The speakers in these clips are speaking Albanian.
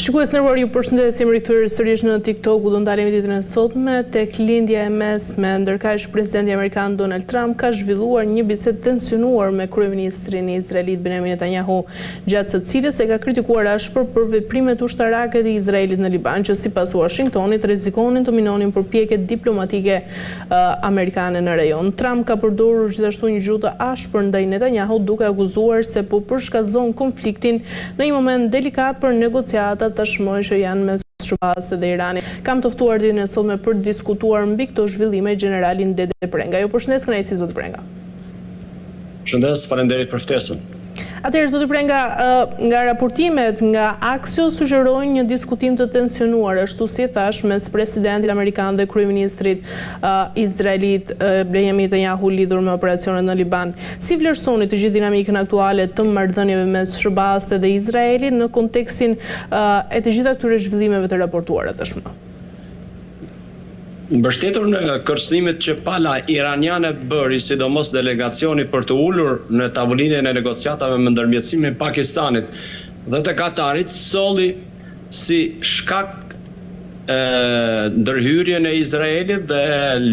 Shikues nderuar, ju përshëndesim rikthyer sërish në TikTok, ku do ndalemi ditën e sotme tek lindja e mesme, ndërkaq presidenti amerikan Donald Trump ka zhvilluar një bisedë tensionuar me kryeministrin izraelit Benjamin Netanyahu, gjatë së cilës e ka kritikuar ashpër për veprimet ushtarake të Izraelit në Liban, që sipas Washingtonit rrezikonin të minonin përpjekjet diplomatike amerikane në rajon. Trump ka përdorur gjithashtu një gjuhë të ashpër ndaj Netanyahu, duke akuzuar se po përshkallëzon konfliktin në një moment delikat për negociata tashmë që janë mes Shqipërisë dhe Iranit. Kam të ftuar ditën e sotme për të diskutuar mbi këto zhvillime generalin Dede Prenga. Ju përshëndes kënaqësi zoti Prenga. Përshëndes, faleminderit për ftesën. Atëherë, zoti Prenga, nga raportimet nga Axios sugjerojnë një diskutim të tensionuar, ashtu si thash, mes presidentit amerikan dhe kryeministrit izraelit Benjamin Netanyahu lidhur me operacionet në Liban. Si vlerësoni të gjithë dinamikën aktuale të marrëdhënieve mes Shërbaste dhe Izraelit në kontekstin e të gjitha këtyre zhvillimeve të raportuara tashmë? Mbështetur në kërcënimet që pala iraniane bëri, sidomos delegacioni për të ulur në tavolinën e negociatave me ndërmjetësimin e Pakistanit dhe të Katarit, solli si shkak ndërhyrjen e Izraelit dhe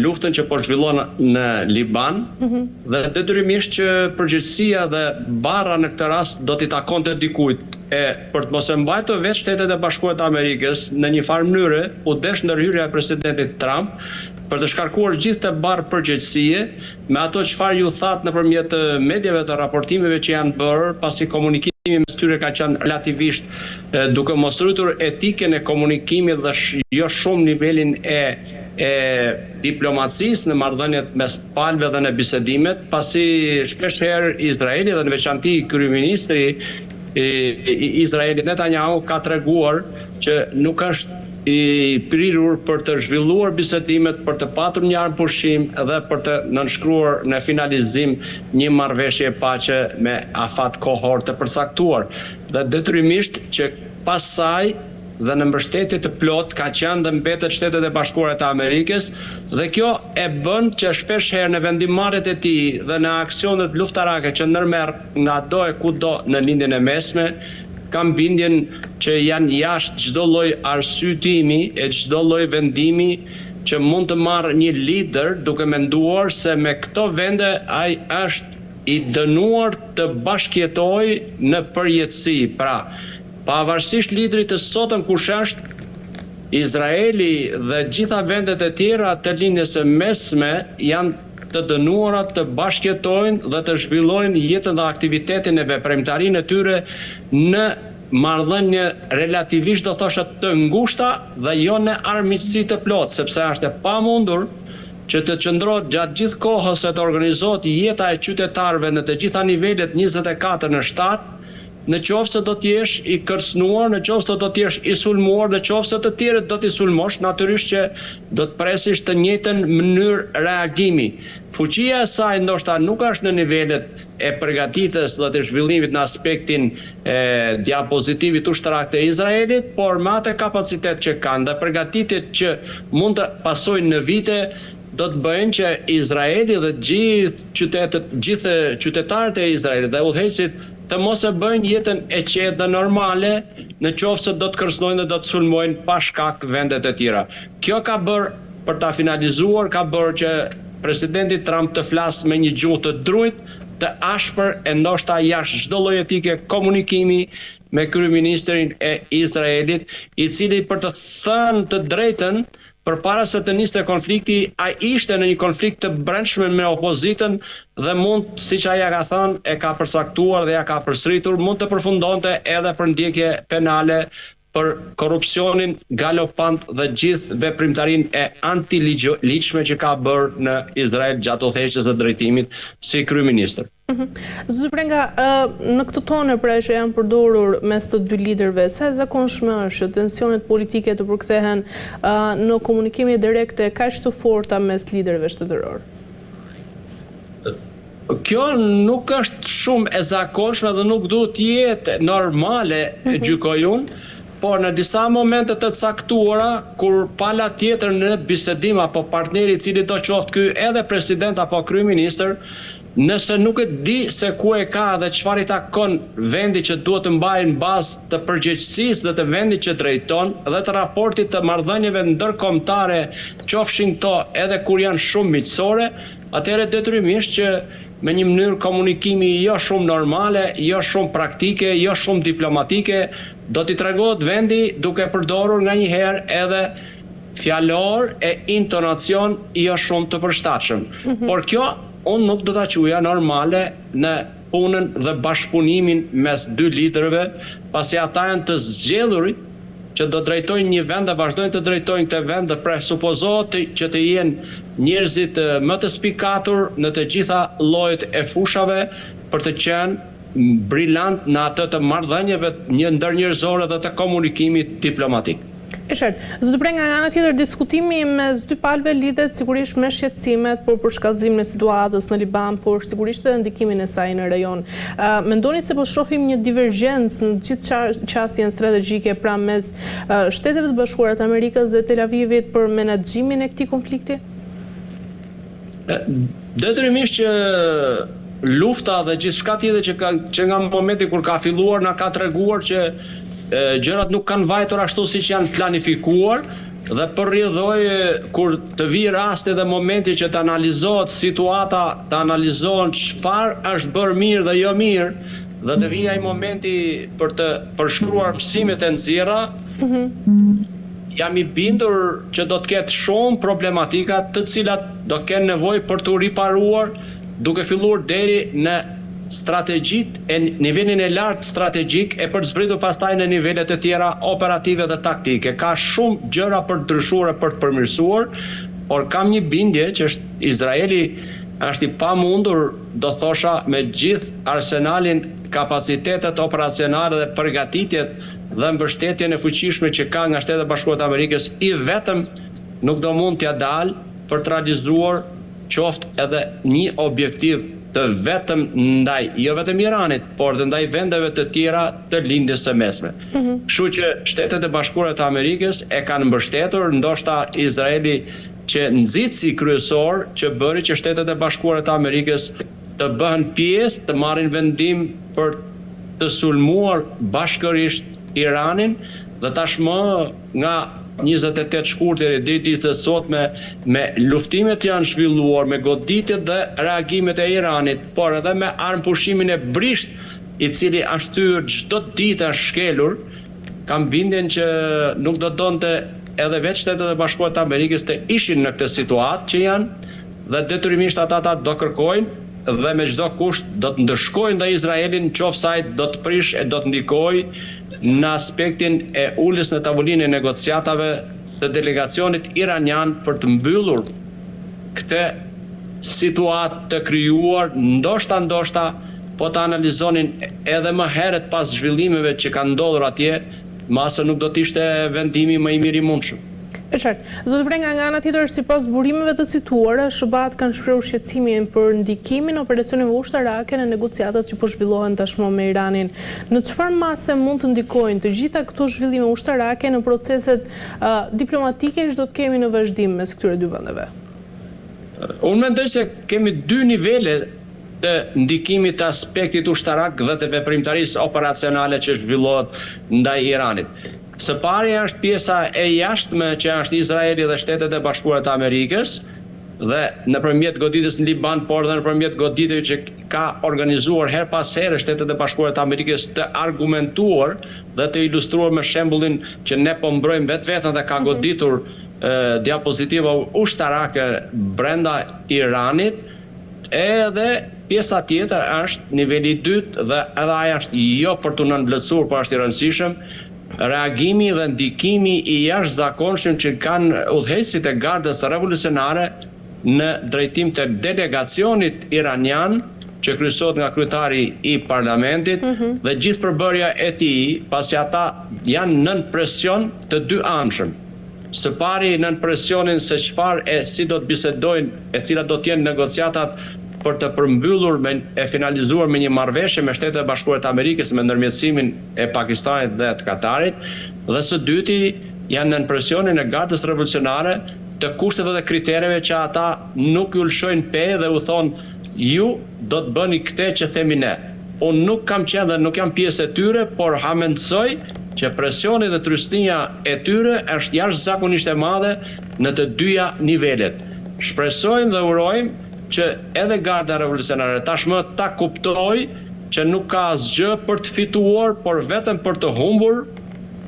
luftën që po zhvillon në Liban, dhe detyrimisht që përgjegjësia dhe barra në këtë rast do t'i takonte dikujt. Për të mos e mbajtur vetë Shtetet e Bashkuara të Amerikës, në një farë mënyrë u desh ndërhyrja e presidentit Trump për të shkarkuar gjithë të barë përgjegjësie me ato çfarë ju thatë nëpërmjet mediave të raportimeve që janë bërë, pasi komunikimi mes tyre ka qenë relativisht duke mos rritur etikën e komunikimit dhe jo shumë nivelin e diplomacisë në marrëdhëniet mes palëve dhe në bisedimet, pasi shpeshherë Izraeli dhe në veçanti kryeministri i Izraelit Netanyahu ka treguar që nuk është i prirur për të zhvilluar bisedimet, për të patur një armëpushim dhe për të nënshkruar në finalizim një marrëveshje paqe me afat kohor të përcaktuar. Dhe detyrimisht që pas saj dhe në mbështetje të plot ka qenë dhe mbetet Shtetet e Bashkuara të Amerikës, dhe kjo e bën që shpesh herë në vendimarrjet e tij dhe në aksionet luftarake që ndërmerr nga do e kudo në lindjen e mesme, kam bindjen që janë jashtë çdo lloj arsyetimi e çdo lloj vendimi që mund të marrë një lider, duke menduar se me këto vende ai është i dënuar të bashkëjetojë në përjetësi. Pra, pavarësisht liderit të sotëm kush është, Izraeli dhe gjitha vendet e tjera të lindjes së mesme janë të dënuara të bashkëjetojnë dhe të zhvillojnë jetën dhe aktivitetin e veprimtarinë e tyre në marrëdhënie relativisht do thosha të ngushta dhe jo në armiqësi të plotë, sepse është e pamundur që të qëndrohet gjatë gjithë kohës se të organizohet jeta e qytetarëve në të gjitha nivelet 24 në shtat, në qoftë se do t'jesh i kërcënuar, në qoftë se do t'jesh i sulmuar, në qoftë se të tjerët do t'i sulmosh, natyrisht që do të presish të njëjtën mënyrë reagimi. Fuqia e saj ndoshta nuk është në nivelet e përgatitjes dhe të zhvillimit në aspektin diapozitivit ushtarak të Izraelit, por me atë kapacitet që kanë dhe përgatitjet që mund të pasojnë në vite, do të bëjnë që Izraeli dhe gjithë qytetarët e Izraelit dhe udhëheqësit të mos e bëjnë jetën e qetë dhe normale, në qoftë se do të kërcënojnë dhe do të sulmojnë pa shkak vendet e tjera. Kjo ka bërë, për ta finalizuar, ka bërë që presidenti Trump të flasë me një gjuhë të drujt, të ashpër e ndoshta jashtë çdo lloj etike komunikimi me kryeministrin e Izraelit, i cili për të thënë të drejtën, përpara se të niste konflikti, ai ishte në një konflikt të brendshëm me opozitën dhe mund, siç ai ka thënë, e ka përcaktuar dhe ja ka përsëritur, mund të përfundonte edhe për ndjekje penale për korrupsionin galopant dhe gjithë veprimtarinë e antiligjshme që ka bërë në Izrael gjatë udhëheqjes së drejtimit si kryeministër. Zoti Prenga, në këtë tonë pra që janë përdorur mes të dy liderëve, sa e zakonshme është që tensionet politike të përkthehen në komunikime direkte kaq të forta mes liderëve shtetëror? Kjo nuk është shumë e zakonshme dhe nuk duhet të jetë normale, gjykoj unë, por në disa momente të caktuara, kur pala tjetër në bisedim apo partneri i cili do qoftë ky edhe president apo kryeministër, nëse nuk e di se ku e ka dhe çfarë i takon vendi që duhet të mbajë në bazë të përgjegjësisë dhe të vendit që drejton dhe të raportit të marrëdhënieve ndërkombëtare, qofshin këto edhe kur janë shumë miqësore, atëherë detyrimisht që me një mënyrë komunikimi jo shumë normale, jo shumë praktike, jo shumë diplomatike, do t'i tregohet vendi duke përdorur nganjëherë edhe fjalor e intonacion jo shumë të përshtatshëm. Por kjo unë nuk do ta quaja normale në punën dhe bashkëpunimin mes dy liderëve, pasi ata janë të zgjedhurit që do drejtojnë një vend dhe vazhdojnë të drejtojnë këtë vend dhe presupozohet që të jenë njerëzit më të spikatur në të gjitha llojet e fushave për të qenë brillant në atë të marrëdhënieve një ndërnjerëzore dhe të komunikimit diplomatik. E qartë. Zoti Pre, nga ana tjetër, diskutimi mes dy palëve lidhet sigurisht me shqetësimet për shkallëzimin e situatës në Liban, por sigurisht edhe ndikimin e saj në rajon. Mendoni se po shohim një divergjencë në gjithë qasjen strategjike pra mes Shteteve të Bashkuara të Amerikës dhe Tel Avivit për menaxhimin e këtij konflikti? Detyrimisht që lufta dhe gjithçka tjetër që nga momenti kur ka filluar na ka treguar që gjërat nuk kanë vajtur ashtu siç janë planifikuar dhe përrjedhoj kur të vijë rasti dhe momenti që të analizohet situata, të analizohen çfarë është bërë mirë dhe jo mirë dhe të vijë ai momenti për të përshkruar mësimet e nxjerra, jam i bindur që do të ketë shumë problematika të cilat do kenë nevojë për të riparuar duke filluar deri në strategjit e nivelin e lartë strategjik e për të zbritur pastaj në nivelet e tjera operative dhe taktike. Ka shumë gjëra për të ndryshuar e për të përmirësuar, por kam një bindje që Izraeli është i pamundur, do thosha, me gjithë arsenalin, kapacitetet operacionale dhe përgatitjet dhe mbështetjen e fuqishme që ka nga Shtetet e Bashkuara të Amerikës, i vetëm nuk do mund t'ia dalë për të realizuar qoftë edhe një objektiv të vetëm ndaj, jo vetëm Iranit, por të ndaj vendeve të tjera të lindjes së mesme. Kështu që Shtetet e Bashkuara të Amerikës e kanë mbështetur, ndoshta Izraeli që nxitsi kryesor që bëri që Shtetet e Bashkuara të Amerikës të bëhen pjesë, të marrin vendim për të sulmuar bashkërisht Iranin dhe tashmë nga 28 shkurtër deri ditës sot me luftimet janë zhvilluar, me goditjet dhe reagimet e Iranit, por edhe me armë pushimin e brisht, i cili është thyer çdo ditë shkelur, kam bindjen që nuk do donte edhe vetë Shtetet e Bashkuara të Amerikës të ishin në këtë situatë që janë, dhe detyrimisht ata do kërkojnë dhe me çdo kusht do të ndëshkojnë ndaj Izraelin, nëse ai do të prish e do të ndikojë në aspektin e uljes në tavolinë e negociatave të delegacionit iranian për të mbyllur këtë situatë të krijuar, ndoshta po të analizonin edhe më herët pas zhvillimeve që kanë ndodhur atje, mase nuk do të ishte vendimi më i mirë i mundshëm. E qartë. Zoti Pre, nga ana tjetër, sipas burimeve të cituara, SBA kanë shprehur shqetësimin për ndikimin e operacioneve ushtarake në negociatat që po zhvillohen tashmë me Iranin. Në çfarë mase mund të ndikojnë të gjitha këto zhvillime ushtarake në proceset diplomatike që do të kemi në vazhdim mes këtyre dy vendeve? Unë mendoj se kemi dy nivele të ndikimit të aspektit ushtarak dhe të veprimtarisë operacionale që zhvillohet ndaj Iranit. Së pari është pjesa e jashtme që është Izraeli dhe Shtetet e Bashkuara të Amerikës dhe nëpërmjet goditjes në Liban, por dhe nëpërmjet goditjeve që ka organizuar her pas here Shtetet e Bashkuara të Amerikës të argumentuar dhe të ilustruar me shembullin që ne po mbrojmë vetveten dhe ka goditur diapozitiva ushtarake brenda Iranit, edhe pjesa tjetër është niveli i dytë dhe edhe ai është jo për të nënvlerësuar, por është i rëndësishëm, reagimi dhe ndikimi i jashtëzakonshëm që kanë udhëheqësit e Gardës Revolucionare në drejtim të delegacionit iranian që kryesohet nga kryetari i parlamentit dhe gjithë përbërja e tij, pasi ata janë nën presion të dy anshëm. Së pari nën presionin se çfarë e si do të bisedojnë, e cilat do të jenë negociatat për të përmbyllur e finalizuar me një marrëveshje me Shtetet e Bashkuara të Amerikës me ndërmjetësimin e Pakistanit dhe të Katarit, dhe së dyti janë nën presionin e Gardës Revolucionare të kushteve dhe kritereve që ata nuk ju lëshojnë pe dhe u thonë ju do të bëni këtë që themi ne. Unë nuk kam qenë dhe nuk jam pjesë e tyre, por hamendsoj që presioni dhe trysnia e tyre është jashtëzakonisht e madhe në të dyja nivelet. Shpresojmë dhe urojmë që edhe Garda Revolucionare tashmë ta kuptoj që nuk ka asgjë për të fituar, por vetëm për të humbur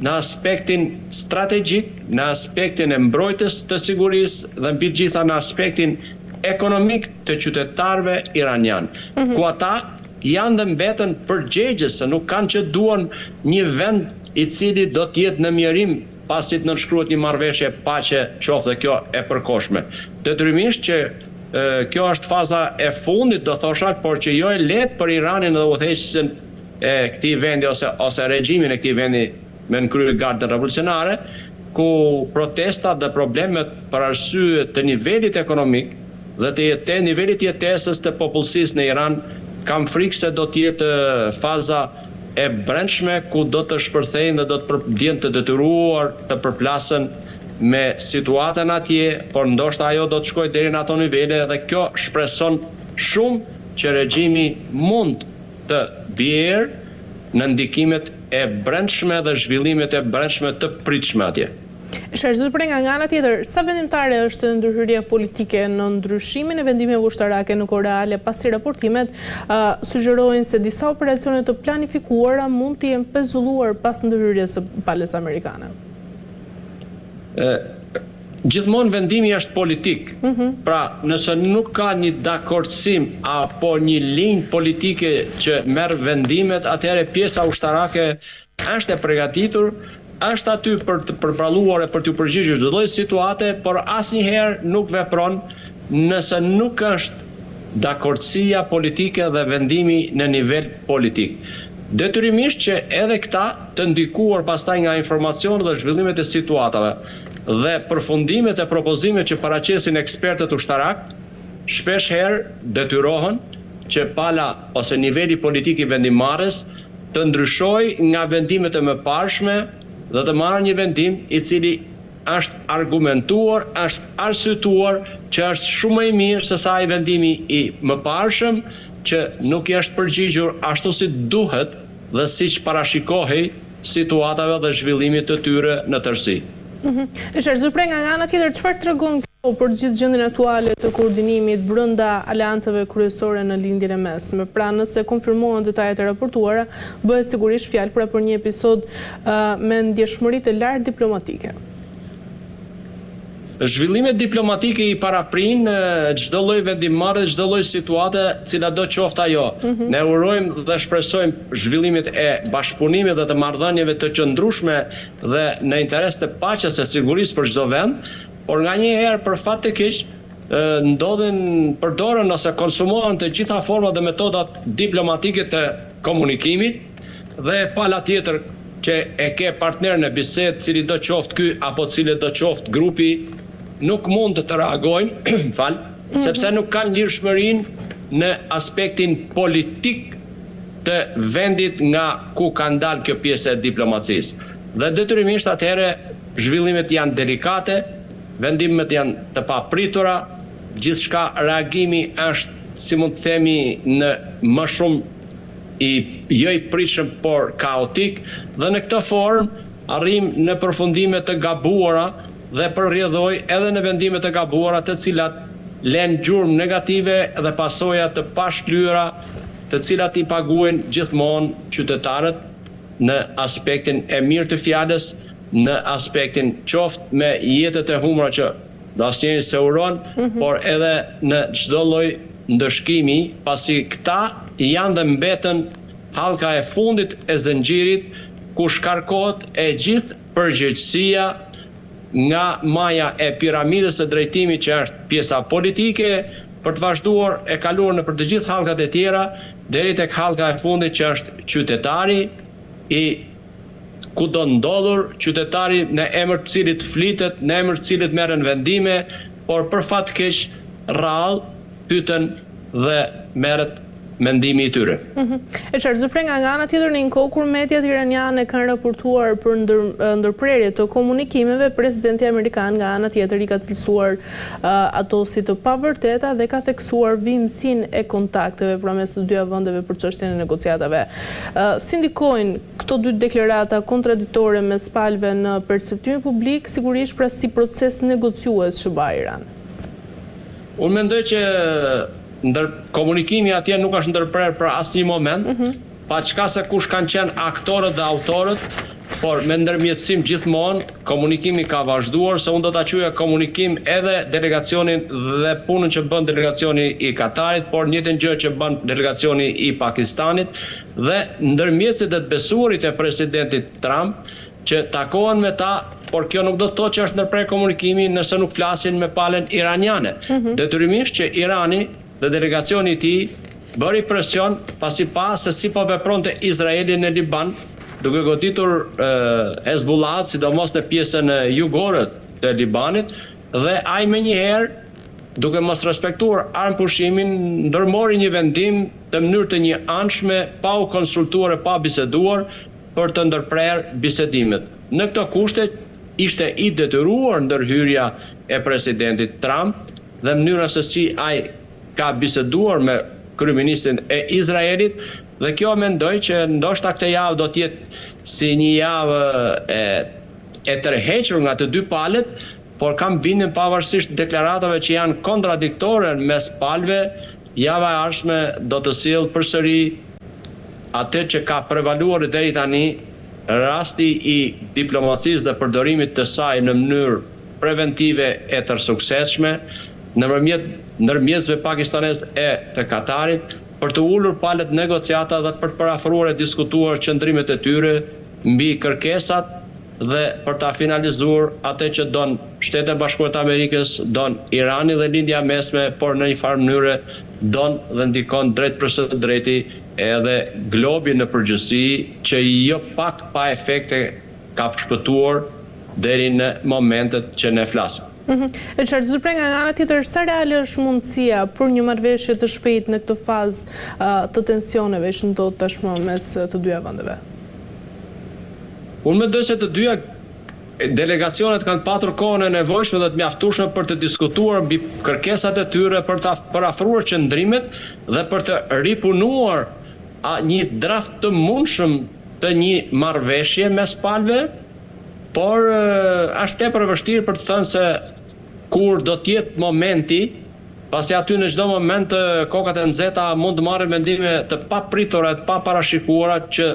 në aspektin strategjik, në aspektin e mbrojtjes të sigurisë dhe mbi gjitha në aspektin ekonomik të qytetarëve iranian. Ku ata janë dhe mbetën përgjegjës, se nuk kanë që duan një vend i cili do të jetë në mjerim pasi të nënshkruhet një marrëveshje paqe, qoftë dhe kjo e përkohshme. Detyrimisht që kjo është faza e fundit, do thosha, por që jo e lehtë për Iranin dhe udhëheqësin e këtij vendi ose regjimin e këtij vendi me nënkryer Gardën Revolucionare, ku protestat dhe problemet për arsye të nivelit ekonomik dhe të nivelit jetesës të popullsisë në Iran, kam frikë se do të jetë faza e brendshme ku do të shpërthejnë dhe do të vjen të detyruar të përplasen me situatën atje, por ndoshta ajo do të shkojë deri në ato nivele dhe kjo shpreson shumë që regjimi mund të bjerë në ndikimet e brendshme dhe zhvillimet e brendshme të pritshme atje. Shërzuar nga ana tjetër, sa vendimtare është ndërhyrja politike në ndryshimin e vendimeve ushtarake në Koreale, pasi raportimet sugjerojnë se disa operacione të planifikuara mund të jenë pezulluar pas ndërhyrjes së palës amerikane. Gjithmonë vendimi është politik. Pra, nëse nuk ka një dakordsim apo një linjë politike që merr vendimet, atëherë pjesa ushtarake është e përgatitur, është aty për të përballuar e për të përgjigjur çdo lloj situate, por asnjëherë nuk vepron nëse nuk është dakordësia politike dhe vendimi në nivel politik. Detyrimisht që edhe këta të ndikuar pastaj nga informacionet dhe zhvillimet e situatave dhe përfundimet e propozimeve që paraqesin ekspertët ushtarak, shpesh herë detyrohen që pala ose niveli politik i vendimmarrës të ndryshojë nga vendimet e mëparshme dhe të marrë një vendim i cili është argumentuar, është arsyetuar që është shumë më i mirë se sa ai vendimi i mëparshëm që nuk i është përgjigjur ashtu si duhet dhe siç parashikohej situatave dhe zhvillimit të tyre në tërësi. Shërzuar nga ana tjetër, çfarë tregon kjo për gjithë gjendjen aktuale të koordinimit brenda aleancave kryesore në lindjen e mesme? Pra, nëse konfirmohen detajet e raportuara, bëhet sigurisht fjalë për një episod me ndjeshmëri të lartë diplomatike. Zhvillimet diplomatike i paraprin çdo lloj vendimmarrje, çdo lloj situate, cila do qoftë ajo. Ne urojmë dhe shpresojmë zhvillimet e bashkëpunimit dhe të marrëdhënieve të qëndrueshme dhe në interes të paqes e sigurisë për çdo vend, por nganjëherë për fat të keq përdoren ose konsumohen të gjitha format dhe metodat diplomatike të komunikimit dhe pala tjetër që e ke partner në bisedë, cili do qoftë ky apo cili do qoftë grupi, nuk mund të reagojnë, sepse nuk kanë lirshmërinë në aspektin politik të vendit nga ku ka ndalë kjo pjesë e diplomacisë. Dhe detyrimisht atëherë zhvillimet janë delikate, vendimet janë të papritura, gjithçka reagimi është, si mund të themi, në më shumë jo i pritshëm, por kaotik, dhe në këtë formë arrim në përfundime të gabuara dhe përrjedhoj edhe në vendime të gabuara të cilat lënë gjurmë negative dhe pasoja të pashlyera, të cilat i paguajnë gjithmonë qytetarët në aspektin e mirë të fjalës, në aspektin qoftë me jetët e humbura që asnjëri se uron, por edhe në çdo lloj ndëshkimi, pasi këta janë dhe mbetën hallka e fundit e zëngjirit ku shkarkohet e gjithë përgjegjësia nga maja e piramidës së drejtimit që është pjesa politike për të vazhduar e kaluar në për të gjithë hallkat e tjera deri tek hallka e fundit që është qytetari i kudo ndodhur, qytetari në emër të cilit flitet, në emër të cilit merren vendime, por për fat keq rrallë pyeten dhe merret mendimi i tyre. E qartë Zupre, nga ana tjetër, në një kohë kur mediat iraniane kanë raportuar për ndërprerje të komunikimeve, presidenti amerikan nga ana tjetër i ka cilësuar ato si të pavërteta dhe ka theksuar vimësinë e kontakteve prames të dyja vendeve për çështjen e negociatave. Si ndikojnë këto dy deklarata kontraditore mes palëve në perceptimin publik, sigurisht pra si proces negociues që bëj Iran? Unë mendoj që komunikimi atje nuk është ndërprer për asnjë moment, pa çka se kush kanë qenë aktorët dhe autorët, por me ndërmjetësim gjithmonë komunikimi ka vazhduar, se unë do ta quaja komunikim edhe delegacionin dhe punën që bën delegacioni i Katarit, por njëjtën gjë që bën delegacioni i Pakistanit dhe ndërmjetësit dhe të besuarit e presidentit Trump që takohen me ta. Por kjo nuk do të thotë që është ndërprer komunikimi nëse nuk flasin me palën iraniane. Detyrimisht që Irani dhe delegacioni i tij bëri presion pasi pa se si po vepronte Izraeli në Liban, duke goditur Hezbollah, sidomos në pjesën jugore të Libanit, dhe ai menjëherë, duke mos respektuar armëpushimin, ndërmori një vendim të mënyrë të njëanshme, pa u konsultuar e pa biseduar për të ndërprer bisedimet. Në këto kushte ishte i detyruar ndërhyrja e presidentit Trump dhe mënyra se si ai ka biseduar me kryeministin e Izraelit, dhe kjo mendoj që ndoshta këtë javë do të jetë si një javë e tërhequr nga të dy palët, por kam bindjen pavarësisht deklaratave që janë kontradiktore mes palëve, java e ardhshme do të sjellë përsëri atë që ka prevaluar deri tani, rasti i diplomacisë dhe përdorimit të saj në mënyrë preventive e tërsuksesshme nëpërmjet ndërmjetësve pakistanez e të Katarit për të ulur palët negociata dhe për të parafruar e diskutuar qëndrimet e tyre mbi kërkesat dhe për ta finalizuar atë që don Shtetet Bashkuara të Amerikës, don Irani dhe lindja mesme, por në një farë mënyre don dhe ndikon drejt për së drejti edhe globi në përgjithësi, që jo pak pa efekte ka shpëtuar deri në momentet që ne flasim. E qartë Zupre, nga ana tjetër, sa reale është mundësia për një marrëveshje të shpejtë në këtë fazë të tensioneve që ndodh tashmë mes të dyja vendeve? Unë mendoj se të dyja delegacionet kanë patur kohën e nevojshme dhe të mjaftueshme për të diskutuar mbi kërkesat e tyre, për të parafruar qëndrimet dhe për të ripunuar një draft të mundshëm të një marrëveshje mes palëve, por është tepër e vështirë për të thënë se kur do të jetë momenti, pasi aty në çdo moment kokat e nxehta mund të marrin mendime të papritura, të paparashikuara që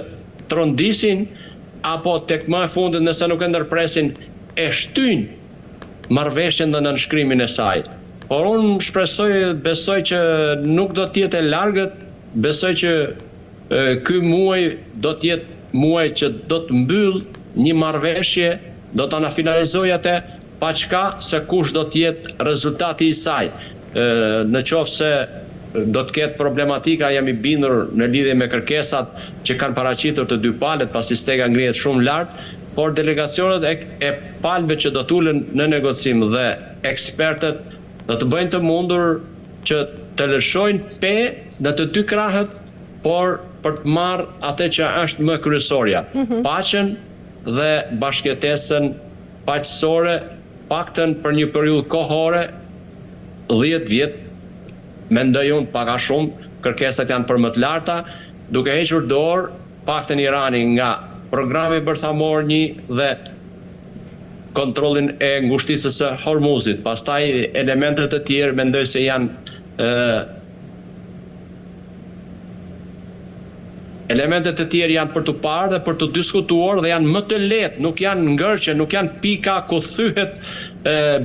trondisin apo tek më e fundit, nëse nuk e ndërpresin, e shtyjnë marrëveshjen dhe nënshkrimin e saj. Por unë besoj që nuk do të jetë e largët, besoj që ky muaj do të jetë muaj që do të mbyll një marrëveshje, do ta finalizojë atë, pa çka se kush do të jetë rezultati i saj. Në qoftë se do të ketë problematika, jam i bindur në lidhje me kërkesat që kanë paraqitur të dy palët, pasi stega ngrihet shumë lart, por delegacionet e palëve që do të ulen në negocim dhe ekspertët do të bëjnë të mundur që të lëshojnë pe në të dy krahët, por për të marrë atë që është më kryesorja, paqen dhe bashkëtesën paqësore, paktën për një periudhë kohore, 10 vjet. Mendoj unë pak a shumë, kërkesat janë për më të larta, duke hequr dorë paktën Irani nga programi bërthamor 1 dhe kontrollin e ngushticës së Hormuzit. Pastaj elementet e tjerë mendoj se janë elementet e tjerë janë për të parë dhe për të diskutuar dhe janë më të lehtë, nuk janë ngërçe, nuk janë pika ku thyhet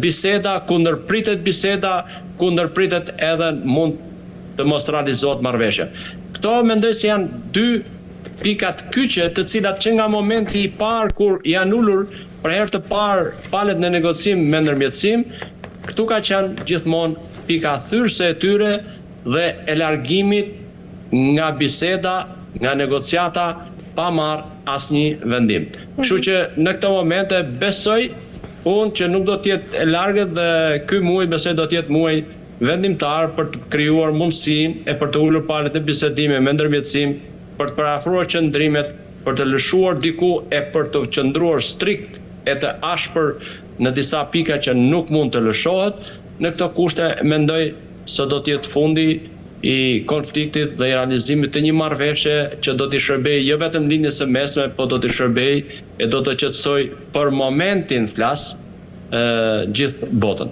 biseda, ku ndërpritet biseda, ku ndërpritet edhe mund të mos realizohet marrëveshja. Këto mendoj se janë dy pikat kyçe të cilat që nga momenti i parë kur janë ulur për herë të parë palët në negocim me ndërmjetësim, këtu ka qenë gjithmonë pika thyrse e tyre dhe e largimit nga biseda, nga negociata, pa marrë asnjë vendim. Kështu që në këto momente besoj unë që nuk do të jetë e largët dhe ky muaj besoj do të jetë muaj vendimtar për të krijuar mundësinë e për të ulur palët e bisedime me ndërmjetësim, për të parafruar qëndrimet, për të lëshuar diku e për të qëndruar strikt e të ashpër në disa pika që nuk mund të lëshohet. Në këto kushte mendoj se do të jetë fundi i konfliktit dhe i realizimit të një marrëveshje që do t'i shërbej jo vetëm lindjes së mesme, po do t'i shërbej e do të qetësoj për momentin flas gjithë botën.